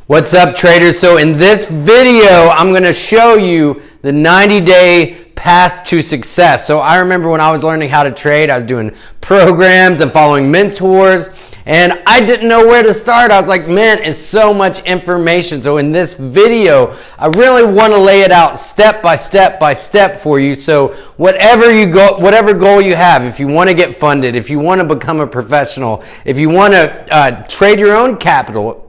What's up, traders? So in this video, I'm going to show you the 90-day path to success. So I remember when I was learning how to trade, I was doing programs and following mentors, and I didn't know where to start. I was like, man, it's so much information. So in this video, I really want to lay it out step by step by step for you. So whatever goal you have, if you want to get funded, if you want to become a professional, if you want to trade your own capital,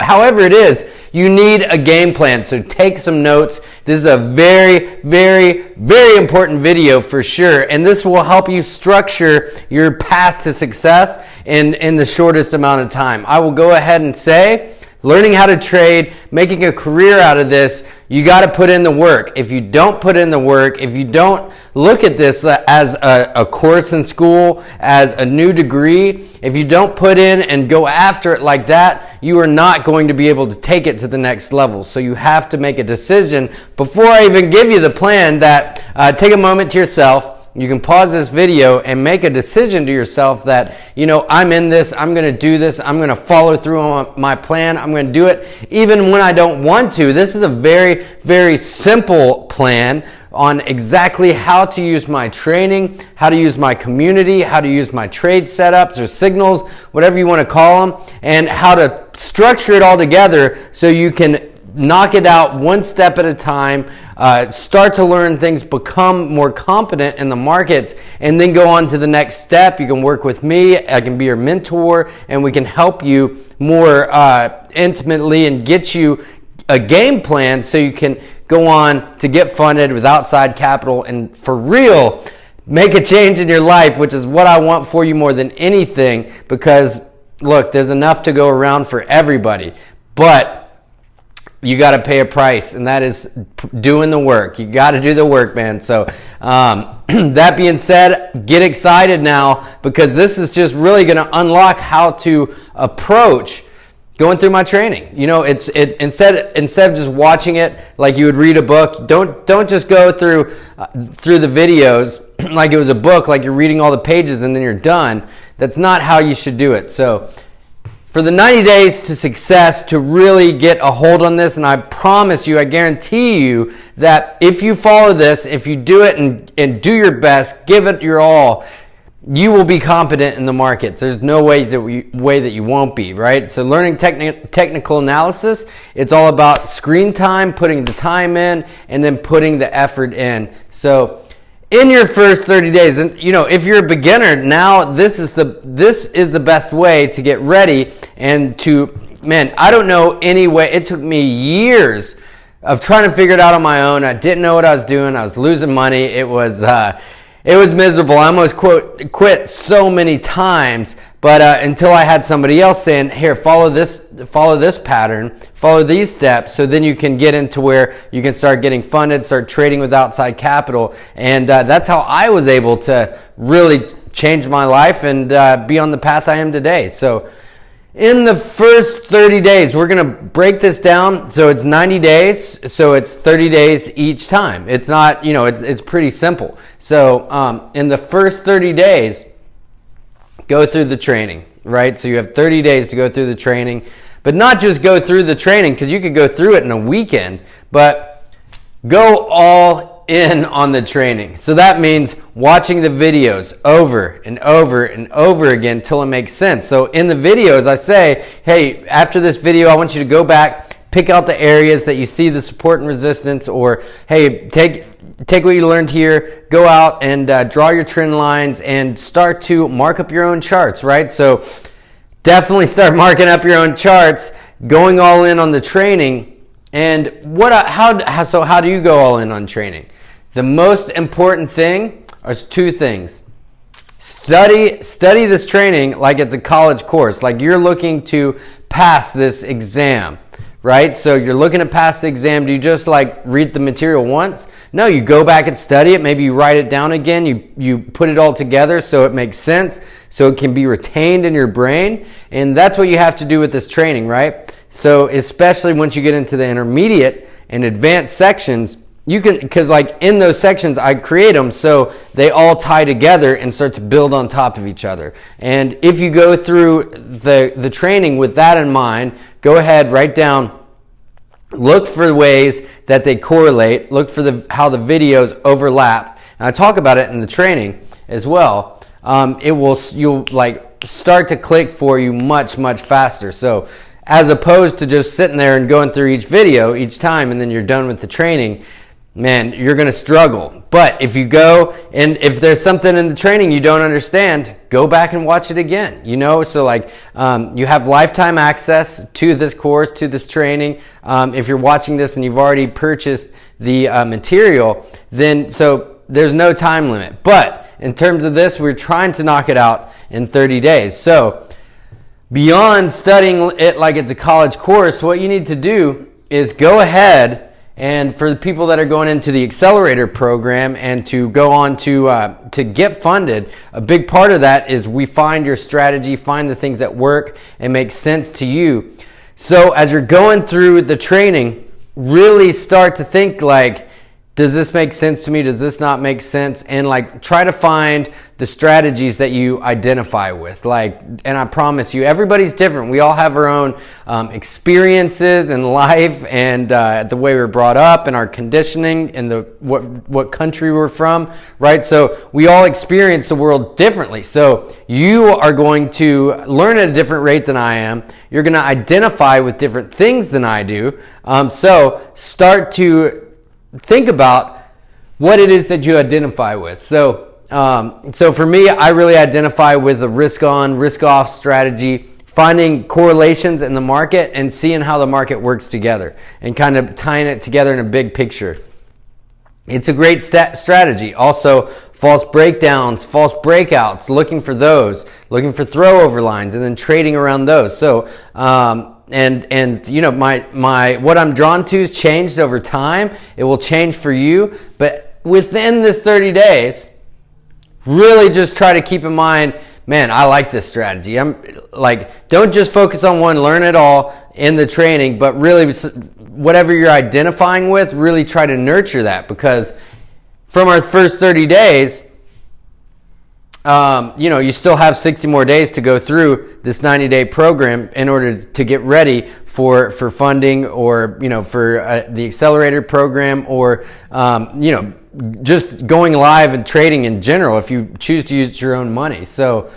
however it is, you need a game plan. So take some notes. This is a very, very, very important video for sure. And this will help you structure your path to success in the shortest amount of time. I will go ahead and say, learning how to trade, making a career out of this, you got to put in the work. If you don't put in the work, if you don't look at this as a course in school, as a new degree, if you don't put in and go after it like that, you are not going to be able to take it to the next level. So you have to make a decision. Before I even give you the plan, that take a moment to yourself. You can pause this video and make a decision to yourself that, you know, I'm in this, I'm going to do this, I'm going to follow through on my plan, I'm going to do it even when I don't want to. This is a very, very simple plan on exactly how to use my training, how to use my community, how to use my trade setups or signals, whatever you want to call them, and how to structure it all together so you can knock it out one step at a time, start to learn things, become more competent in the markets, and then go on to the next step. You can work with me, I can be your mentor, and we can help you more intimately and get you a game plan so you can go on to get funded with outside capital and for real make a change in your life, which is what I want for you more than anything, because look, there's enough to go around for everybody, but you got to pay a price, and that is doing the work. You got to do the work, man. So that being said, get excited now, because this is just really going to unlock how to approach going through my training. You know, instead of just watching it like you would read a book, don't just go through the videos like it was a book, like you're reading all the pages and then you're done. That's not how you should do it. So for the 90 days to success, to really get a hold on this, and I promise you, I guarantee you that if you follow this, if you do it and do your best, give it your all, you will be competent in the markets. There's no way that you won't be, right? So learning technical analysis, it's all about screen time, putting the time in, and then putting the effort in. So in your first 30 days, and you know, if you're a beginner, now this is the best way to get ready and to, man, I don't know any way. It took me years of trying to figure it out on my own. I didn't know what I was doing. I was losing money. It was miserable. I almost quit so many times, but until I had somebody else saying, here, follow this pattern, follow these steps, so then you can get into where you can start getting funded, start trading with outside capital. And that's how I was able to really change my life and be on the path I am today. So in the first 30 days, we're going to break this down. So it's 90 days, so it's 30 days each time. It's not, you know, it's pretty simple. So in the first 30 days, go through the training, right? So you have 30 days to go through the training, but not just go through the training, because you could go through it in a weekend, but go all in on the training. So that means watching the videos over and over and over again till it makes sense. So in the videos, I say, hey, after this video, I want you to go back, pick out the areas that you see the support and resistance, or hey, take what you learned here, go out and draw your trend lines and start to mark up your own charts, right? So definitely start marking up your own charts, going all in on the training. And how do you go all in on training? The most important thing are two things. Study this training like it's a college course, like you're looking to pass this exam, right? So you're looking to pass the exam. Do you just like read the material once? No, you go back and study it. Maybe you write it down again. You put it all together so it makes sense, so it can be retained in your brain. And that's what you have to do with this training, right? So especially once you get into the intermediate and advanced sections, you can, because like in those sections, I create them so they all tie together and start to build on top of each other. And if you go through the training with that in mind, go ahead, write down look for ways that they correlate, look for how the videos overlap. And I talk about it in the training as well. You'll like start to click for you much faster. So as opposed to just sitting there and going through each video each time and then you're done with the training, man, you're going to struggle. But if you go and if there's something in the training you don't understand, go back and watch it again, you know? So like you have lifetime access to this course, to this training. If you're watching this and you've already purchased the material, then so there's no time limit. But in terms of this, we're trying to knock it out in 30 days. So beyond studying it like it's a college course, what you need to do is go ahead and for the people that are going into the accelerator program and to go on to get funded, a big part of that is we find your strategy, find the things that work and make sense to you. So as you're going through the training, really start to think like, does this make sense to me? Does this not make sense? And like try to find the strategies that you identify with. Like, and I promise you, everybody's different. We all have our own experiences in life and the way we're brought up and our conditioning and what country we're from, right? So we all experience the world differently. So you are going to learn at a different rate than I am. You're going to identify with different things than I do. So start to think about what it is that you identify with. So for me, I really identify with a risk on, risk off strategy, finding correlations in the market and seeing how the market works together and kind of tying it together in a big picture. It's a great strategy. Also, false breakdowns, false breakouts, looking for those, looking for throw over lines and then trading around those. So, and you know, my what I'm drawn to has changed over time. It will change for you, but within this 30 days, really just try to keep in mind, man, I like this strategy. I'm like, don't just focus on one, learn it all in the training, but really whatever you're identifying with, really try to nurture that, because from our first 30 days, you know, you still have 60 more days to go through this 90-day program in order to get ready for funding, or, you know, for the accelerator program, or, you know, just going live and trading in general if you choose to use your own money. So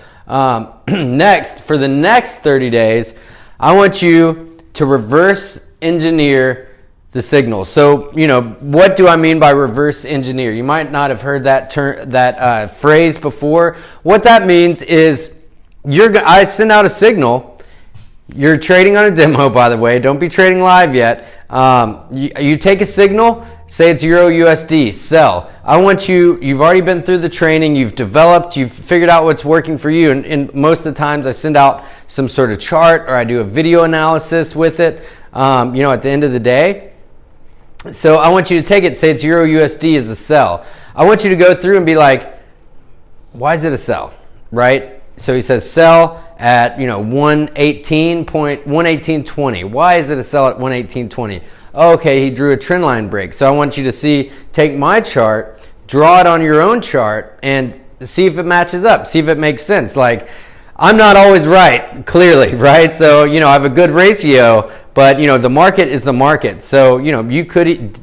next, for the next 30 days, I want you to reverse engineer the signals. So, you know, what do I mean by reverse engineer? You might not have heard that phrase before. What that means is I send out a signal. You're trading on a demo, by the way. Don't be trading live yet. You take a signal, say it's Euro USD, sell. I want you've already been through the training, you've developed, you've figured out what's working for you. And most of the times I send out some sort of chart or I do a video analysis with it, you know, at the end of the day. So I want you to take it, say it's Euro USD as a sell. I want you to go through and be like, why is it a sell, right? So he says sell at, you know, 118.20. Why is it a sell at 118.20? Okay, he drew a trend line break. So I want you to take my chart, draw it on your own chart, and see if it matches up, see if it makes sense. Like, I'm not always right, clearly, right? So, you know, I have a good ratio, but, you know, the market is the market. So, you know, you could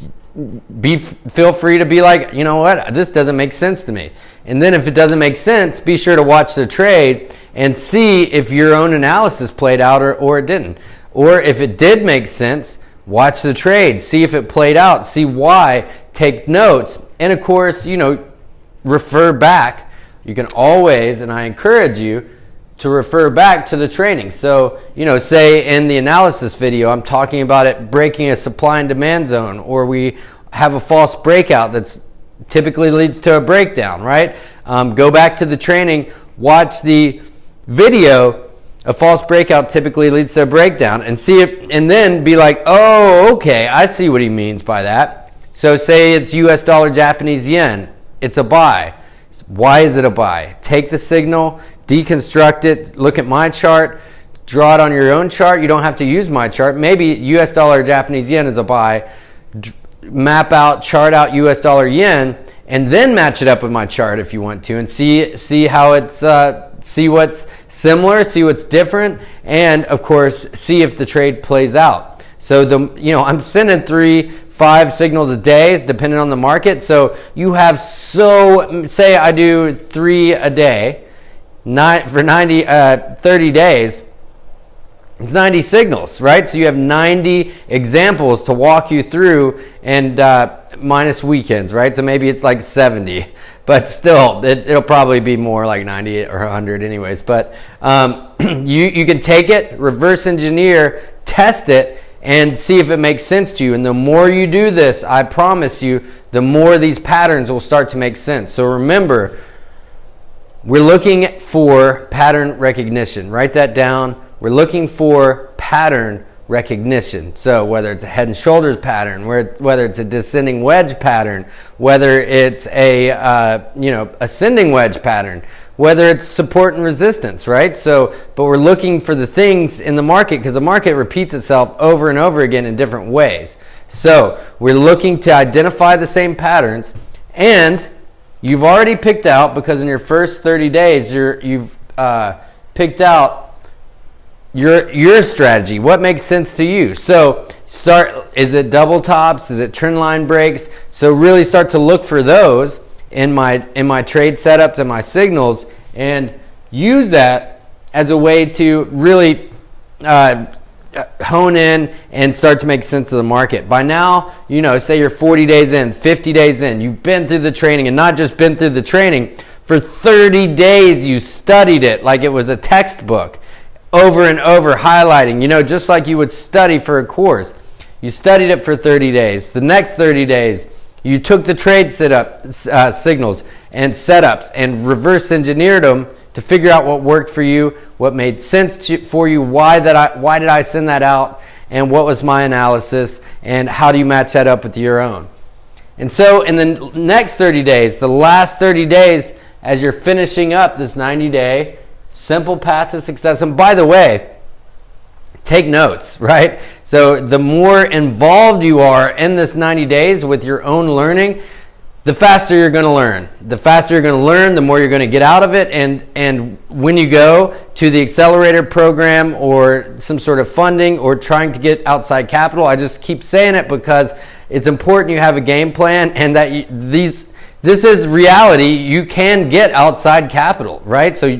feel free to be like, you know what, this doesn't make sense to me. And then if it doesn't make sense, be sure to watch the trade and see if your own analysis played out or it didn't. Or if it did make sense, watch the trade, see if it played out, see why, take notes, and of course, you know, refer back. You can always, and I encourage you to refer back to the training. So, you know, say in the analysis video, I'm talking about it breaking a supply and demand zone, or we have a false breakout that's typically leads to a breakdown, right? Go back to the training, watch the video. A false breakout typically leads to a breakdown, and see it, and then be like, oh, okay, I see what he means by that. So say it's US dollar Japanese yen, it's a buy. Why is it a buy? Take the signal, deconstruct it, look at my chart, draw it on your own chart. You don't have to use my chart. Maybe US dollar Japanese yen is a buy. Map out, chart out US dollar yen, and then match it up with my chart if you want to, and see how it's see what's similar, see what's different, and of course see if the trade plays out. So I'm sending 3-5 signals a day depending on the market. So you have, say I do 3 a day, for 30 days, it's 90 signals, right? So you have 90 examples to walk you through, and minus weekends, right? So maybe it's like 70, but still, it'll probably be more like 90 or 100 anyways. But you can take it, reverse engineer, test it, and see if it makes sense to you. And the more you do this, I promise you, the more these patterns will start to make sense. So remember, we're looking for pattern recognition. Write that down. We're looking for pattern recognition. So whether it's a head and shoulders pattern, whether it's a descending wedge pattern, whether it's a ascending wedge pattern, whether it's support and resistance, right? So, but we're looking for the things in the market because the market repeats itself over and over again in different ways. So we're looking to identify the same patterns, and you've already picked out, because in your first 30 days you've picked out your strategy, what makes sense to you. So is it double tops, is it trend line breaks? So really start to look for those in my trade setups and my signals, and use that as a way to really hone in and start to make sense of the market. By now, say you're 40 days in, 50 days in, you've been through the training, and not just been through the training, for 30 days you studied it like it was a textbook, over and over, highlighting, just like you would study for a course. You studied it for 30 days. The next 30 days, you took the trade signals and setups and reverse engineered them to figure out what worked for you, what made sense for you, why did I send that out, and what was my analysis, and how do you match that up with your own. And so in the next 30 days, the last 30 days, as you're finishing up this 90-day simple path to success. And by the way, take notes, right? So the more involved you are in this 90 days with your own learning, the faster you're going to learn. The faster you're going to learn, the more you're going to get out of it. And when you go to the accelerator program or some sort of funding or trying to get outside capital, I just keep saying it because it's important you have a game plan, and that this is reality. You can get outside capital, right? So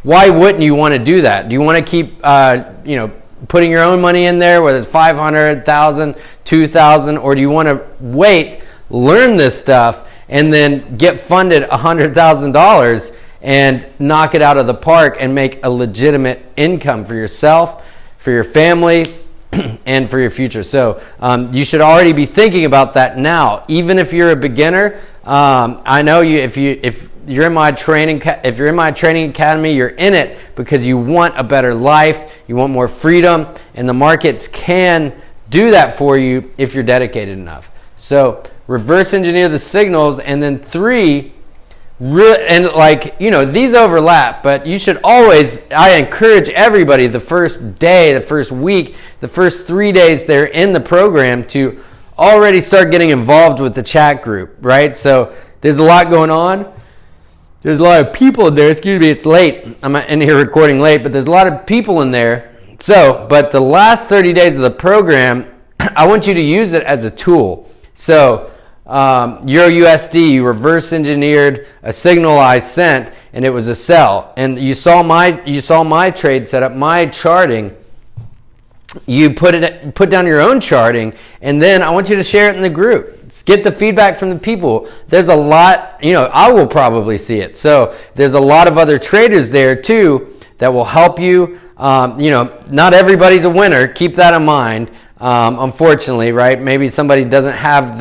why wouldn't you want to do that? Do you want to keep putting your own money in there, whether it's $500, $1,000, $2,000, or do you want to wait, learn this stuff, and then get funded $100,000 and knock it out of the park and make a legitimate income for yourself, for your family, and for your future? So you should already be thinking about that now. Even if you're a beginner, I know if you're in my training academy, you're in it because you want a better life, you want more freedom, and the markets can do that for you if you're dedicated enough. So reverse engineer the signals, and then 3, these overlap, but you should always, I encourage everybody the first day, the first week, the first 3 days they're in the program to already start getting involved with the chat group, right? So there's a lot going on. There's a lot of people in there. Excuse me, it's late. I'm in here recording late, but there's a lot of people in there. So, but the last 30 days of the program, I want you to use it as a tool. So Euro USD, you reverse engineered a signal I sent, and it was a sell. And you saw my trade setup, my charting. You put down your own charting, and then I want you to share it in the group. Get the feedback from the people. There's a lot, I will probably see it. So there's a lot of other traders there too that will help you. Not everybody's a winner. Keep that in mind. Unfortunately, right? Maybe somebody doesn't have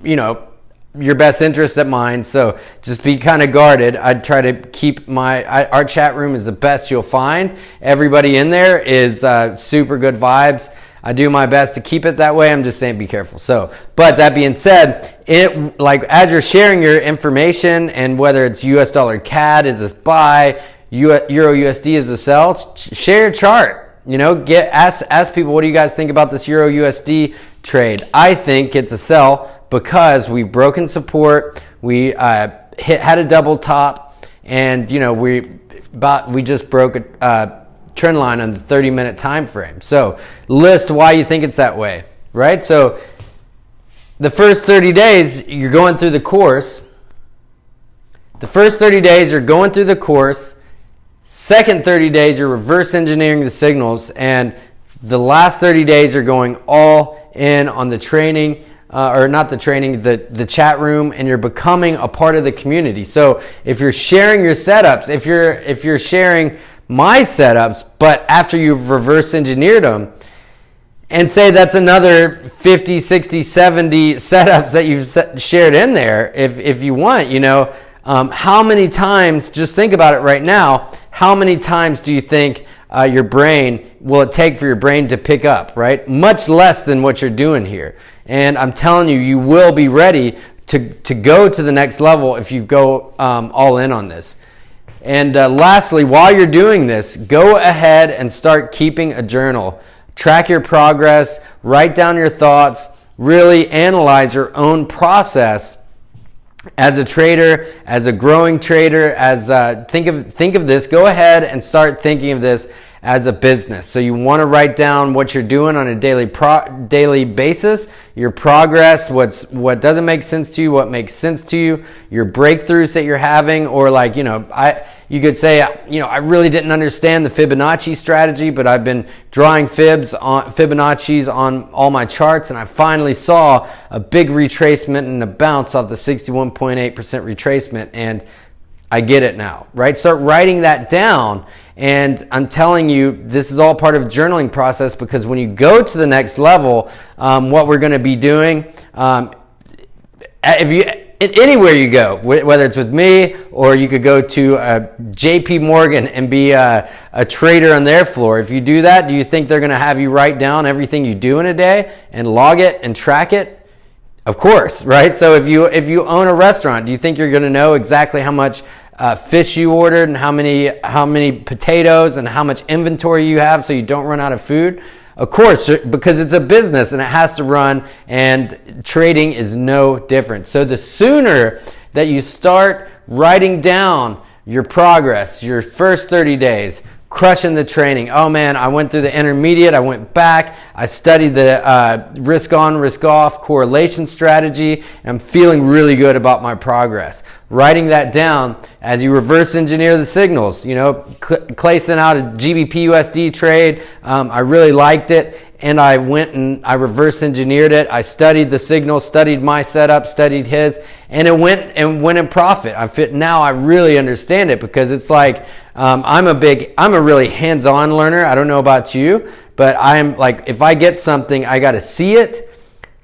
your best interest at mind. So just be kind of guarded. I'd try to keep our chat room is the best you'll find. Everybody in there is super good vibes. I do my best to keep it that way. I'm just saying be careful. So, but that being said, as you're sharing your information, and whether it's US dollar CAD is a buy, Euro USD is a sell, share your chart. Ask people, what do you guys think about this Euro USD trade? I think it's a sell because we've broken support. We had a double top, and we just broke trend line on the 30-minute time frame. So list why you think it's that way, right? So the first 30 days, you're going through the course. The first 30 days, you're going through the course. Second 30 days, you're reverse engineering the signals. And the last 30 days, you're going all in on the training, or not the training, the chat room, and you're becoming a part of the community. So if you're sharing your setups, if you're sharing my setups, but after you've reverse engineered them, and say that's another 50, 60, 70 setups that you've shared in there, if you want, you know, how many times, just think about it right now, how many times do you think your brain, will it take for your brain to pick up, right? Much less than what you're doing here. And I'm telling you, you will be ready to go to the next level if you go all in on this. And lastly, while you're doing this, go ahead and start keeping a journal. Track your progress, write down your thoughts, really analyze your own process as a trader, as a growing trader, as think of this, go ahead and start thinking of this as a business. So you want to write down what you're doing on a daily basis, your progress, what doesn't make sense to you, what makes sense to you, your breakthroughs that you're having, or like, you know, you could say, you know, I really didn't understand the Fibonacci strategy, but I've been drawing Fibonacci's on all my charts, and I finally saw a big retracement and a bounce off the 61.8% retracement, and I get it now, right? Start writing that down. And I'm telling you, this is all part of the journaling process, because when you go to the next level, what we're going to be doing, anywhere you go, whether it's with me or you could go to JP Morgan and be a trader on their floor. If you do that, do you think they're going to have you write down everything you do in a day and log it and track it? Of course, right? So if you own a restaurant, do you think you're going to know exactly how much fish you ordered and how many potatoes and how much inventory you have so you don't run out of food? Of course, because it's a business and it has to run, and trading is no different. So the sooner that you start writing down your progress, your first 30 days, crushing the training. Oh man, I went through the intermediate, I went back, I studied the risk on, risk off correlation strategy, and I'm feeling really good about my progress. Writing that down as you reverse engineer the signals. You know, Clay sent out a GBP USD trade. I really liked it, and I went and I reverse engineered it. I studied the signal, studied my setup, studied his, and it went in profit. Now I really understand it, because it's like I'm a really hands-on learner. I don't know about you, but I'm like, if I get something, I got to see it.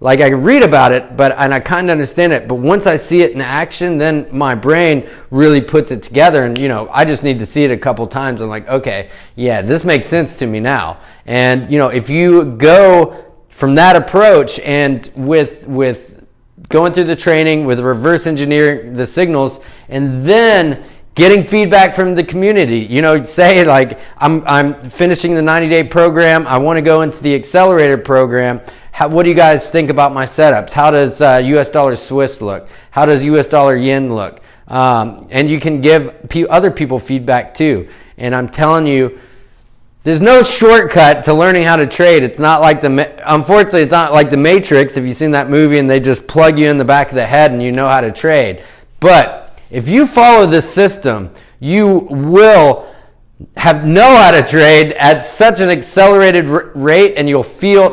Like, I can read about it, and I kind of understand it, but once I see it in action, then my brain really puts it together, and, you know, I just need to see it a couple times. I'm like, okay, yeah, this makes sense to me now. And, you know, if you go from that approach, and with going through the training, with reverse engineering the signals, and then getting feedback from the community, you know, say like, I'm finishing the 90-day program, I want to go into the accelerator program. What do you guys think about my setups? How does US dollar Swiss look? How does US dollar yen look? And you can give other people feedback too. And I'm telling you, there's no shortcut to learning how to trade. It's not like unfortunately, it's not like the Matrix. If you've seen that movie and they just plug you in the back of the head and you know how to trade. But if you follow this system, you will know how to trade at such an accelerated rate, and you'll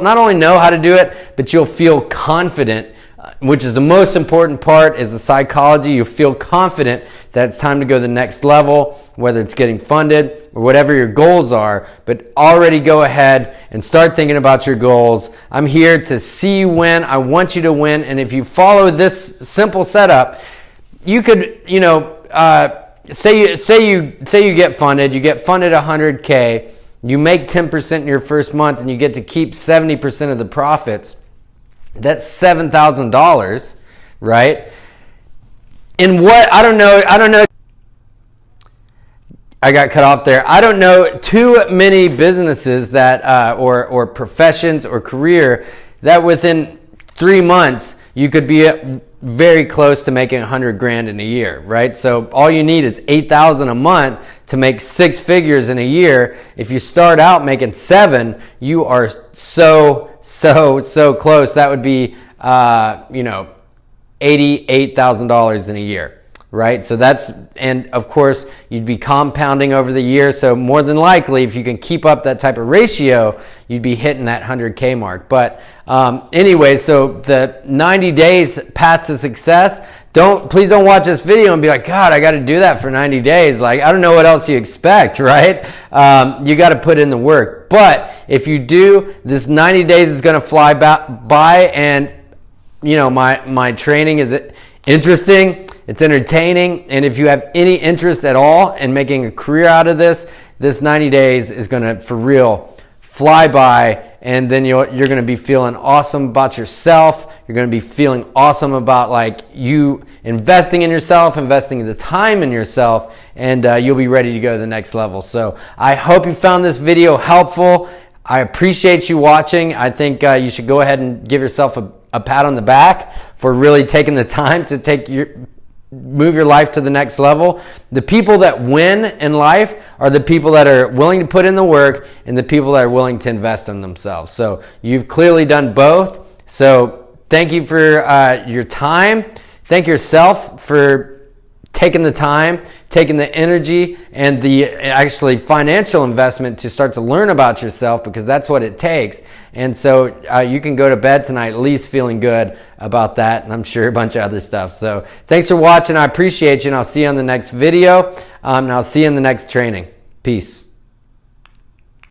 not only know how to do it, but you'll feel confident, which is the most important part, is the psychology. You feel confident that it's time to go to the next level, whether it's getting funded or whatever your goals are. But already go ahead and start thinking about your goals. I'm here to see you win. I want you to win. And if you follow this simple setup, you could, you know, say you get funded, you get funded 100K, you make 10% in your first month, and you get to keep 70% of the profits. That's $7,000, right? In what, I don't know, I got cut off there. I don't know too many businesses that, or professions or career that within 3 months you could be very close to making 100 grand in a year, right? So all you need is 8,000 a month to make 6 figures in a year. If you start out making 7, you are so close. That would be, you know, $88,000 in a year, right? So that's, and of course, you'd be compounding over the year. So more than likely, if you can keep up that type of ratio, you'd be hitting that 100K mark. But anyway, so the 90 days path to success, please don't watch this video and be like, God, I got to do that for 90 days. Like, I don't know what else you expect, right? You got to put in the work. But if you do, this 90 days is going to fly by, and you know, my training is interesting, it's entertaining, and if you have any interest at all in making a career out of this, this 90 days is going to, for real, fly by, and then you're going to be feeling awesome about yourself. You're going to be feeling awesome about like you investing in yourself, investing the time in yourself, and you'll be ready to go to the next level. So I hope you found this video helpful. I appreciate you watching. I think you should go ahead and give yourself a pat on the back for really taking the time to move your life to the next level. The people that win in life are the people that are willing to put in the work and the people that are willing to invest in themselves. So you've clearly done both. So thank you for your time. Thank yourself for taking the time, taking the energy, and the actually financial investment to start to learn about yourself, because that's what it takes. And so you can go to bed tonight at least feeling good about that, and I'm sure a bunch of other stuff. So thanks for watching. I appreciate you, and I'll see you on the next video, and I'll see you in the next training. Peace.